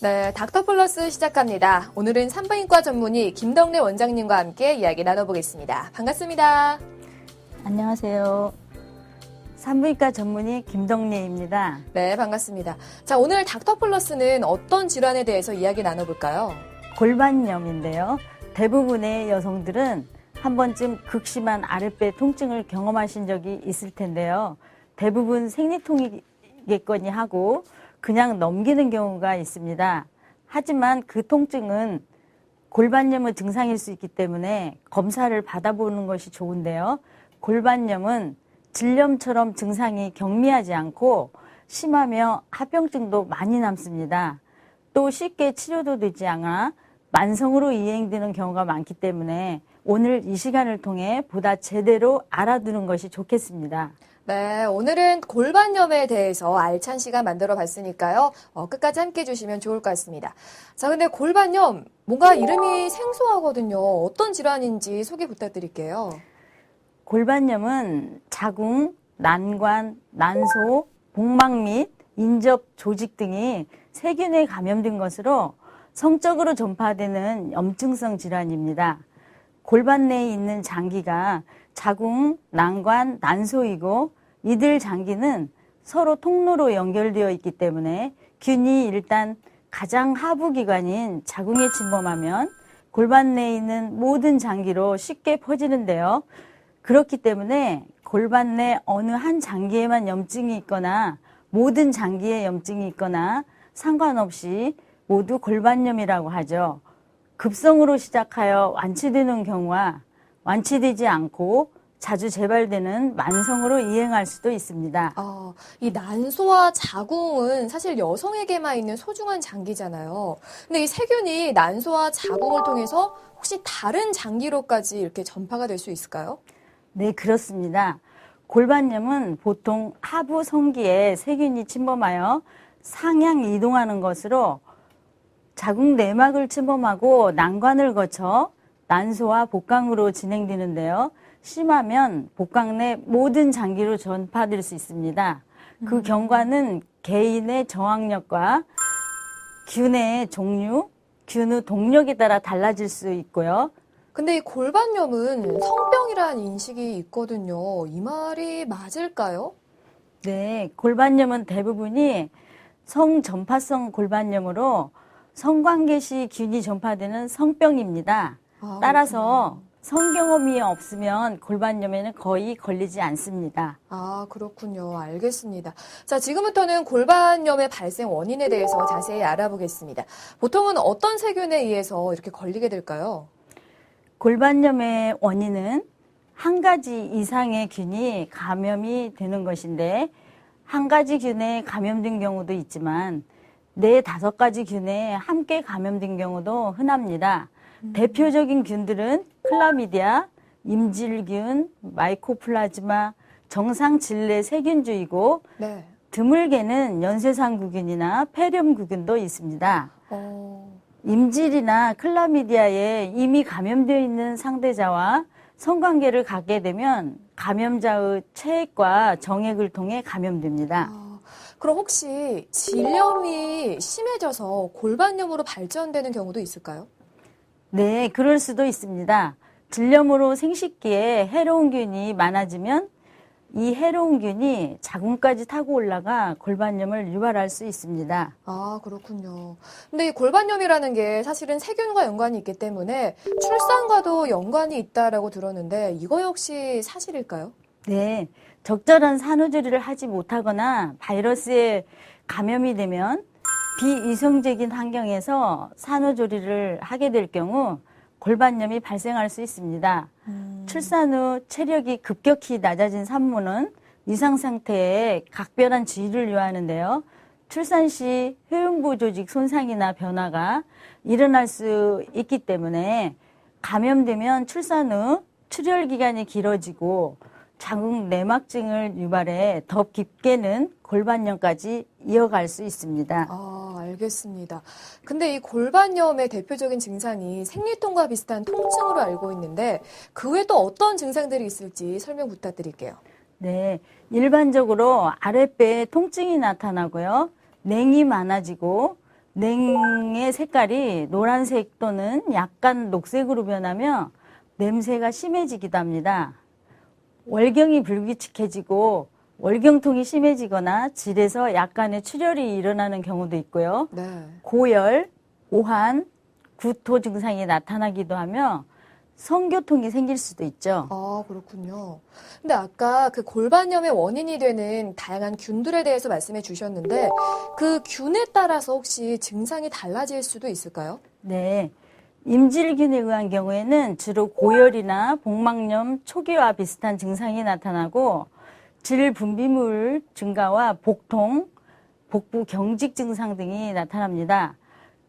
네, 닥터플러스 시작합니다. 오늘은 산부인과 전문의 김덕래 원장님과 함께 이야기 나눠보겠습니다. 반갑습니다. 안녕하세요. 산부인과 전문의 김덕래입니다. 네, 반갑습니다. 자, 오늘 닥터플러스는 어떤 질환에 대해서 이야기 나눠볼까요? 골반염인데요. 대부분의 여성들은 한 번쯤 극심한 아랫배 통증을 경험하신 적이 있을 텐데요. 대부분 생리통이겠거니 하고 그냥 넘기는 경우가 있습니다. 하지만 그 통증은 골반염의 증상일 수 있기 때문에 검사를 받아보는 것이 좋은데요. 골반염은 질염처럼 증상이 경미하지 않고 심하며 합병증도 많이 남습니다. 또 쉽게 치료도 되지 않아 만성으로 이행되는 경우가 많기 때문에 오늘 이 시간을 통해 보다 제대로 알아두는 것이 좋겠습니다. 네, 오늘은 골반염에 대해서 알찬 시간 만들어 봤으니까요. 끝까지 함께 해주시면 좋을 것 같습니다. 자, 근데 골반염, 뭔가 이름이 생소하거든요. 어떤 질환인지 소개 부탁드릴게요. 골반염은 자궁, 난관, 난소, 복막 및 인접 조직 등이 세균에 감염된 것으로 성적으로 전파되는 염증성 질환입니다. 골반 내에 있는 장기가 자궁, 난관, 난소이고 이들 장기는 서로 통로로 연결되어 있기 때문에 균이 일단 가장 하부 기관인 자궁에 침범하면 골반 내에 있는 모든 장기로 쉽게 퍼지는데요. 그렇기 때문에 골반 내 어느 한 장기에만 염증이 있거나 모든 장기에 염증이 있거나 상관없이 모두 골반염이라고 하죠. 급성으로 시작하여 완치되는 경우와 완치되지 않고 자주 재발되는 만성으로 이행할 수도 있습니다. 이 난소와 자궁은 사실 여성에게만 있는 소중한 장기잖아요. 근데 이 세균이 난소와 자궁을 통해서 혹시 다른 장기로까지 이렇게 전파가 될 수 있을까요? 네, 그렇습니다. 골반염은 보통 하부 성기에 세균이 침범하여 상향 이동하는 것으로 자궁 내막을 침범하고 난관을 거쳐 난소와 복강으로 진행되는데요. 심하면 복강 내 모든 장기로 전파될 수 있습니다. 그 경과는 개인의 저항력과 균의 종류, 균의 동력에 따라 달라질 수 있고요. 근데 이 골반염은 성병이라는 인식이 있거든요. 이 말이 맞을까요? 네, 골반염은 대부분이 성전파성 골반염으로 성관계 시 균이 전파되는 성병입니다. 따라서 성경험이 없으면 골반염에는 거의 걸리지 않습니다. 그렇군요. 알겠습니다. 자, 지금부터는 골반염의 발생 원인에 대해서 자세히 알아보겠습니다. 보통은 어떤 세균에 의해서 이렇게 걸리게 될까요? 골반염의 원인은 한 가지 이상의 균이 감염이 되는 것인데 한 가지 균에 감염된 경우도 있지만 4-5가지 균에 함께 감염된 경우도 흔합니다. 대표적인 균들은 클라미디아, 임질균, 마이코플라즈마, 정상질내 세균주이고 네. 드물게는 연쇄상구균이나 폐렴구균도 있습니다. 임질이나 클라미디아에 이미 감염되어 있는 상대자와 성관계를 갖게 되면 감염자의 체액과 정액을 통해 감염됩니다. 그럼 혹시 질염이 심해져서 골반염으로 발전되는 경우도 있을까요? 네, 그럴 수도 있습니다. 질염으로 생식기에 해로운 균이 많아지면 이 해로운 균이 자궁까지 타고 올라가 골반염을 유발할 수 있습니다. 그렇군요. 근데 이 골반염이라는 게 사실은 세균과 연관이 있기 때문에 출산과도 연관이 있다라고 들었는데 이거 역시 사실일까요? 네, 적절한 산후조리를 하지 못하거나 바이러스에 감염이 되면 비이성적인 환경에서 산후조리를 하게 될 경우 골반염이 발생할 수 있습니다. 출산 후 체력이 급격히 낮아진 산모는 이상 상태에 각별한 주의를 요하는데요. 출산 시 회음부 조직 손상이나 변화가 일어날 수 있기 때문에 감염되면 출산 후 출혈 기간이 길어지고 자궁 내막증을 유발해 더 깊게는 골반염까지 이어갈 수 있습니다. 알겠습니다. 근데 이 골반염의 대표적인 증상이 생리통과 비슷한 통증으로 알고 있는데 그 외에 또 어떤 증상들이 있을지 설명 부탁드릴게요. 네, 일반적으로 아랫배에 통증이 나타나고요. 냉이 많아지고 냉의 색깔이 노란색 또는 약간 녹색으로 변하며 냄새가 심해지기도 합니다. 월경이 불규칙해지고 월경통이 심해지거나 질에서 약간의 출혈이 일어나는 경우도 있고요. 네. 고열, 오한, 구토 증상이 나타나기도 하며 성교통이 생길 수도 있죠. 아, 그렇군요. 근데 아까 그 골반염의 원인이 되는 다양한 균들에 대해서 말씀해 주셨는데 그 균에 따라서 혹시 증상이 달라질 수도 있을까요? 네. 임질균에 의한 경우에는 주로 고열이나 복막염 초기와 비슷한 증상이 나타나고 질 분비물 증가와 복통, 복부 경직 증상 등이 나타납니다.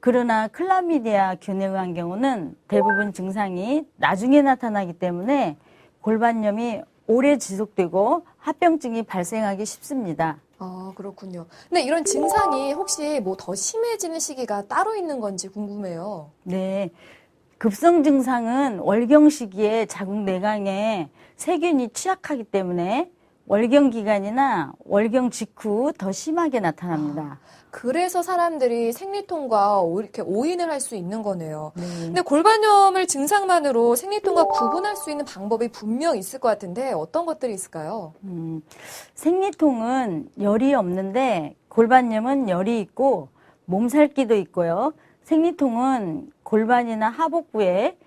그러나 클라미디아 균에 의한 경우는 대부분 증상이 나중에 나타나기 때문에 골반염이 오래 지속되고 합병증이 발생하기 쉽습니다. 아, 그렇군요. 근데 이런 증상이 혹시 뭐 더 심해지는 시기가 따로 있는 건지 궁금해요. 네. 급성 증상은 월경 시기에 자궁 내강에 세균이 취약하기 때문에 월경 기간이나 월경 직후 더 심하게 나타납니다. 그래서 사람들이 생리통과 이렇게 오인을 할 수 있는 거네요. 네. 근데 골반염을 증상만으로 생리통과 구분할 수 있는 방법이 분명 있을 것 같은데 어떤 것들이 있을까요? 생리통은 열이 없는데 골반염은 열이 있고 몸살기도 있고요. 생리통은 골반이나 하복부에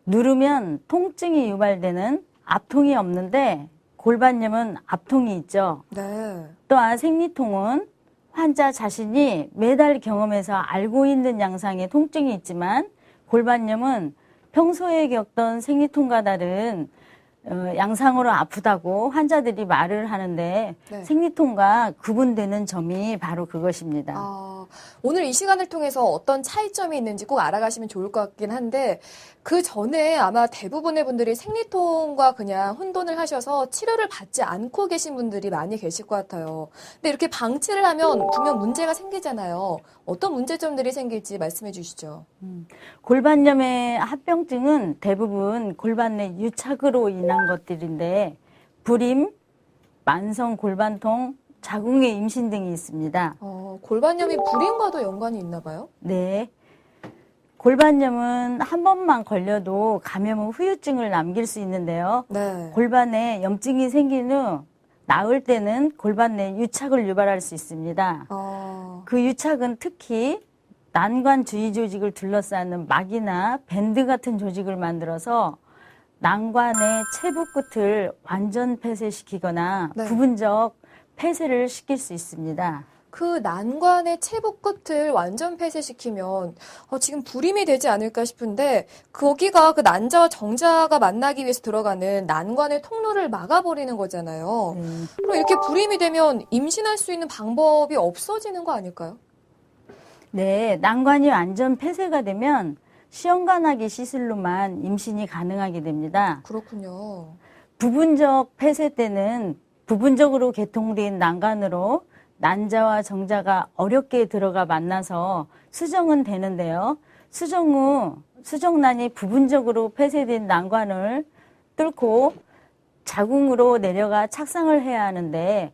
누르면 통증이 유발되는 압통이 없는데 골반염은 압통이 있죠. 네. 또한 생리통은 환자 자신이 매달 경험해서 알고 있는 양상의 통증이 있지만 골반염은 평소에 겪던 생리통과 다른 양상으로 아프다고 환자들이 말을 하는데 네. 생리통과 구분되는 점이 바로 그것입니다. 아, 오늘 이 시간을 통해서 어떤 차이점이 있는지 꼭 알아가시면 좋을 것 같긴 한데 그 전에 아마 대부분의 분들이 생리통과 그냥 혼돈을 하셔서 치료를 받지 않고 계신 분들이 많이 계실 것 같아요. 근데 이렇게 방치를 하면 분명 문제가 생기잖아요. 어떤 문제점들이 생길지 말씀해 주시죠. 골반염의 합병증은 대부분 골반 내 유착으로 인한 것들인데 불임, 만성 골반통, 자궁의 임신 등이 있습니다. 골반염이 불임과도 연관이 있나 봐요? 네. 골반염은 한 번만 걸려도 감염 후 후유증을 남길 수 있는데요. 네. 골반에 염증이 생긴 후 나을 때는 골반 내 유착을 유발할 수 있습니다. 그 유착은 특히 난관 주위 조직을 둘러싸는 막이나 밴드 같은 조직을 만들어서 난관의 체부 끝을 완전 폐쇄시키거나 네. 부분적 폐쇄를 시킬 수 있습니다. 그 난관의 체부 끝을 완전 폐쇄시키면 지금 불임이 되지 않을까 싶은데 거기가 그 난자와 정자가 만나기 위해서 들어가는 난관의 통로를 막아버리는 거잖아요. 그럼 이렇게 불임이 되면 임신할 수 있는 방법이 없어지는 거 아닐까요? 네, 난관이 완전 폐쇄가 되면 시험관하기 시술로만 임신이 가능하게 됩니다. 그렇군요. 부분적 폐쇄 때는 부분적으로 개통된 난관으로 난자와 정자가 어렵게 들어가 만나서 수정은 되는데요. 수정 후 수정란이 부분적으로 폐쇄된 난관을 뚫고 자궁으로 내려가 착상을 해야 하는데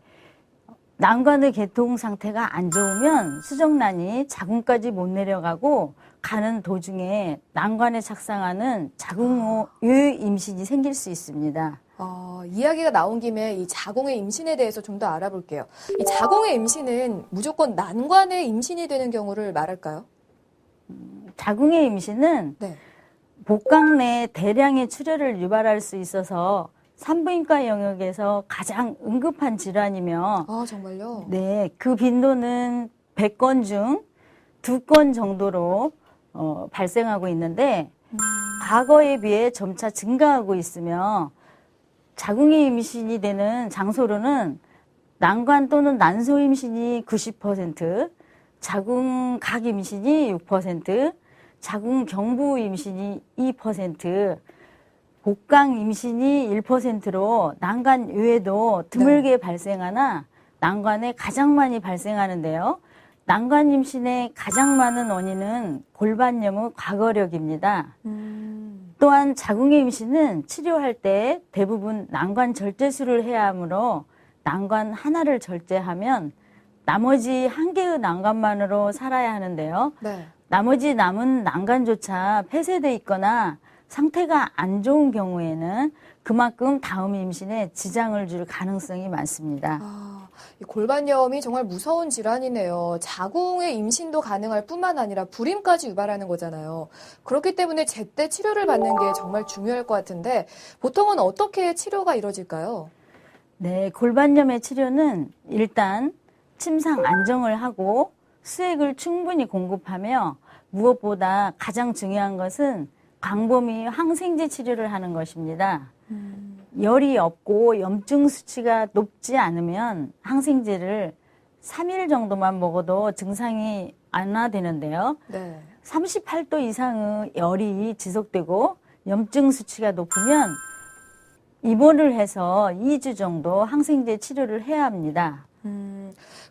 난관의 개통 상태가 안 좋으면 수정란이 자궁까지 못 내려가고 가는 도중에 난관에 착상하는 자궁의 임신이 생길 수 있습니다. 이야기가 나온 김에 이 자궁의 임신에 대해서 좀 더 알아볼게요. 이 자궁의 임신은 무조건 난관의 임신이 되는 경우를 말할까요? 자궁의 임신은 네. 복강 내 대량의 출혈을 유발할 수 있어서 산부인과 영역에서 가장 응급한 질환이며 정말요? 네, 그 빈도는 100건 중 2건 정도로 발생하고 있는데 과거에 비해 점차 증가하고 있으며 자궁의 임신이 되는 장소로는 난관 또는 난소 임신이 90%, 자궁각 임신이 6%, 자궁 경부 임신이 2%, 복강 임신이 1%로 난관 외에도 드물게 발생하나 난관에 가장 많이 발생하는데요. 난관 임신의 가장 많은 원인은 골반염의 과거력입니다. 또한 자궁의 임신은 치료할 때 대부분 난관 절제술을 해야 하므로 난관 하나를 절제하면 나머지 한 개의 난관만으로 살아야 하는데요. 네. 나머지 남은 난관조차 폐쇄돼 있거나 상태가 안 좋은 경우에는 그만큼 다음 임신에 지장을 줄 가능성이 많습니다. 이 골반염이 정말 무서운 질환이네요. 자궁의 임신도 가능할 뿐만 아니라 불임까지 유발하는 거잖아요. 그렇기 때문에 제때 치료를 받는 게 정말 중요할 것 같은데 보통은 어떻게 치료가 이루어질까요? 네, 골반염의 치료는 일단 침상 안정을 하고 수액을 충분히 공급하며 무엇보다 가장 중요한 것은 광범위 항생제 치료를 하는 것입니다. 열이 없고 염증 수치가 높지 않으면 항생제를 3일 정도만 먹어도 증상이 완화되는데요. 네. 38도 이상의 열이 지속되고 염증 수치가 높으면 입원을 해서 2주 정도 항생제 치료를 해야 합니다.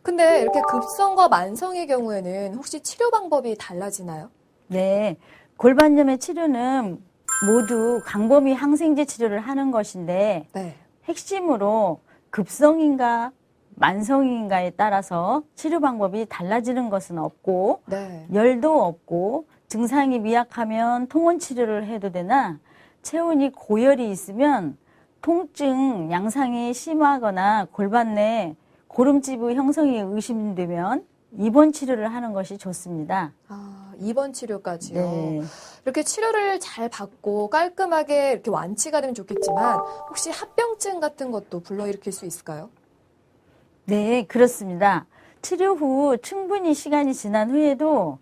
근데 이렇게 급성과 만성의 경우에는 혹시 치료 방법이 달라지나요? 네, 골반염의 치료는 모두 광범위 항생제 치료를 하는 것인데 네. 핵심으로 급성인가 만성인가에 따라서 치료 방법이 달라지는 것은 없고 네. 열도 없고 증상이 미약하면 통원 치료를 해도 되나 체온이 고열이 있으면 통증 양상이 심하거나 골반 내 고름지부 형성이 의심되면 입원 치료를 하는 것이 좋습니다. 입원 치료까지요. 네. 이렇게 치료를 잘 받고 깔끔하게 이렇게 완치가 되면 좋겠지만 혹시 합병증 같은 것도 불러일으킬 수 있을까요? 네, 그렇습니다. 치료 후 충분히 시간이 지난 후에도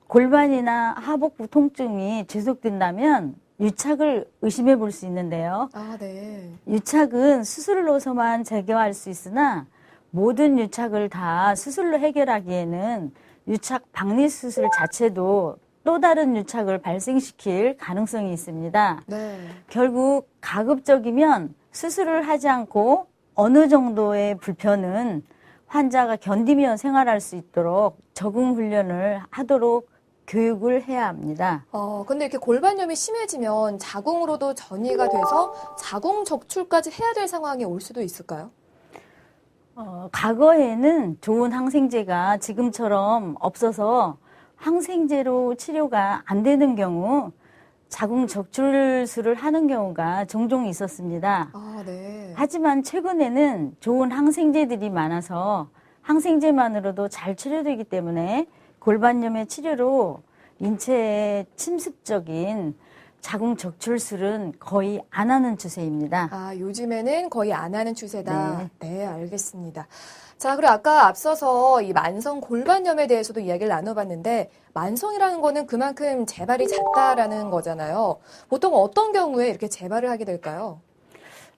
골반이나 하복부 통증이 지속된다면 유착을 의심해 볼 수 있는데요. 네. 유착은 수술로서만 제거할 수 있으나 모든 유착을 다 수술로 해결하기에는 유착 박리 수술 자체도 또 다른 유착을 발생시킬 가능성이 있습니다. 네. 결국 가급적이면 수술을 하지 않고 어느 정도의 불편은 환자가 견디며 생활할 수 있도록 적응 훈련을 하도록 교육을 해야 합니다. 근데 이렇게 골반염이 심해지면 자궁으로도 전이가 돼서 자궁 적출까지 해야 될 상황이 올 수도 있을까요? 과거에는 좋은 항생제가 지금처럼 없어서 항생제로 치료가 안 되는 경우 자궁 적출술을 하는 경우가 종종 있었습니다. 네. 하지만 최근에는 좋은 항생제들이 많아서 항생제만으로도 잘 치료되기 때문에 골반염의 치료로 인체에 침습적인 자궁 적출술은 거의 안 하는 추세입니다. 요즘에는 거의 안 하는 추세다. 네, 알겠습니다. 자, 그리고 아까 앞서서 이 만성 골반염에 대해서도 이야기를 나눠봤는데 만성이라는 거는 그만큼 재발이 잦다라는 거잖아요. 보통 어떤 경우에 이렇게 재발을 하게 될까요?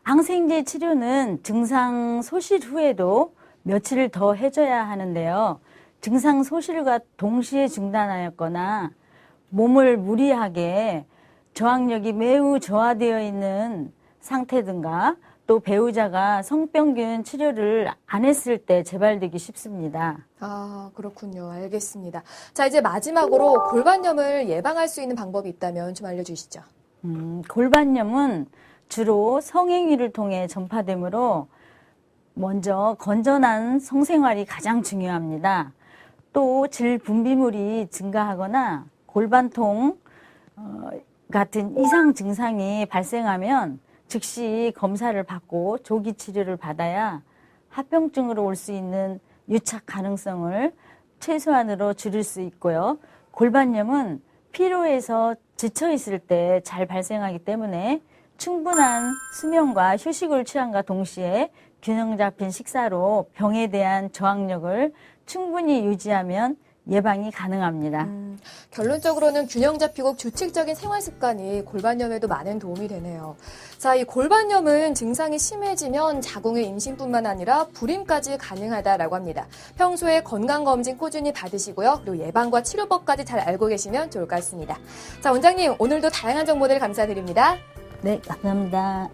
항생제 치료는 증상 소실 후에도 며칠 더 해줘야 하는데요. 증상 소실과 동시에 중단하였거나 몸을 무리하게 저항력이 매우 저하되어 있는 상태든가 또 배우자가 성병균 치료를 안 했을 때 재발되기 쉽습니다. 그렇군요. 알겠습니다. 자, 이제 마지막으로 골반염을 예방할 수 있는 방법이 있다면 좀 알려주시죠. 골반염은 주로 성행위를 통해 전파되므로 먼저 건전한 성생활이 가장 중요합니다. 또 질분비물이 증가하거나 골반통 같은 이상 증상이 발생하면 즉시 검사를 받고 조기 치료를 받아야 합병증으로 올 수 있는 유착 가능성을 최소한으로 줄일 수 있고요. 골반염은 피로해서 지쳐 있을 때 잘 발생하기 때문에 충분한 수면과 휴식을 취함과 동시에 균형 잡힌 식사로 병에 대한 저항력을 충분히 유지하면 예방이 가능합니다. 결론적으로는 균형 잡히고 규칙적인 생활 습관이 골반염에도 많은 도움이 되네요. 자, 이 골반염은 증상이 심해지면 자궁의 임신뿐만 아니라 불임까지 가능하다라고 합니다. 평소에 건강검진 꾸준히 받으시고요. 그리고 예방과 치료법까지 잘 알고 계시면 좋을 것 같습니다. 자, 원장님, 오늘도 다양한 정보들 감사드립니다. 네, 감사합니다.